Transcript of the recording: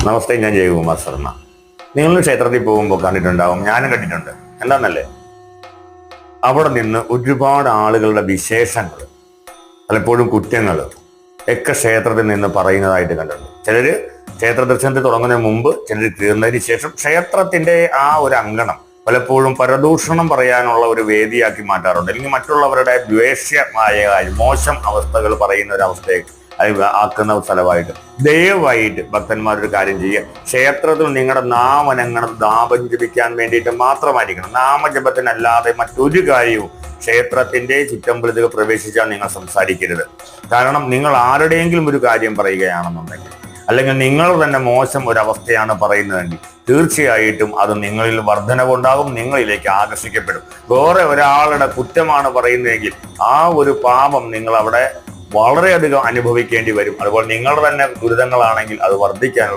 നമസ്തേ, ഞാൻ ജയകുമാർ ശർമ്മ. നിങ്ങൾ ക്ഷേത്രത്തിൽ പോകുമ്പോൾ കണ്ടിട്ടുണ്ടാവും, ഞാനും കണ്ടിട്ടുണ്ട്. എന്താണെന്നല്ലേ, അവിടെ നിന്ന് ഒരുപാട് ആളുകളുടെ വിശേഷങ്ങൾ, പലപ്പോഴും കുറ്റങ്ങൾ ഒക്കെ ക്ഷേത്രത്തിൽ നിന്ന് പറയുന്നതായിട്ട് കണ്ടിട്ടുണ്ട്. ചിലര് ക്ഷേത്ര ദർശനത്തിൽ തുടങ്ങുന്നതിന് മുമ്പ്, ചിലർ കീറുന്നതിന് ശേഷം ക്ഷേത്രത്തിന്റെ ആ ഒരു അങ്കണം പലപ്പോഴും പരദൂഷണം പറയാനുള്ള ഒരു വേദിയാക്കി മാറ്റാറുണ്ട്. അല്ലെങ്കിൽ മറ്റുള്ളവരുടെ ദ്വേഷ്യമായ മോശം അവസ്ഥകൾ പറയുന്ന ഒരു അവസ്ഥയെ ആക്കുന്ന സ്ഥലമായിട്ട്. ദയവായിട്ട് ഭക്തന്മാരൊരു കാര്യം ചെയ്യുക, ക്ഷേത്രത്തിൽ നിങ്ങളുടെ നാമനങ്ങണം നാമം ജപിക്കാൻ വേണ്ടിയിട്ട് മാത്രമായിരിക്കണം. നാമജപത്തിനല്ലാതെ മറ്റൊരു കാര്യവും ക്ഷേത്രത്തിന്റെ ചുറ്റമ്പലത്തിൽ പ്രവേശിച്ചാൽ നിങ്ങൾ സംസാരിക്കരുത്. കാരണം നിങ്ങൾ ആരുടെയെങ്കിലും ഒരു കാര്യം പറയുകയാണെന്നുണ്ടെങ്കിൽ, അല്ലെങ്കിൽ നിങ്ങൾ തന്നെ മോശം ഒരവസ്ഥയാണ് പറയുന്നതെങ്കിൽ, തീർച്ചയായിട്ടും അത് നിങ്ങളിൽ വർധനവുണ്ടാകും, നിങ്ങളിലേക്ക് ആകർഷിക്കപ്പെടും. വേറെ ഒരാളുടെ കുറ്റമാണ് പറയുന്നതെങ്കിൽ ആ ഒരു പാപം നിങ്ങൾ അവിടെ വളരെയധികം അനുഭവിക്കേണ്ടി വരും. അതുപോലെ നിങ്ങളുടെ തന്നെ ദുരിതങ്ങളാണെങ്കിൽ അത് വർദ്ധിക്കാനുള്ള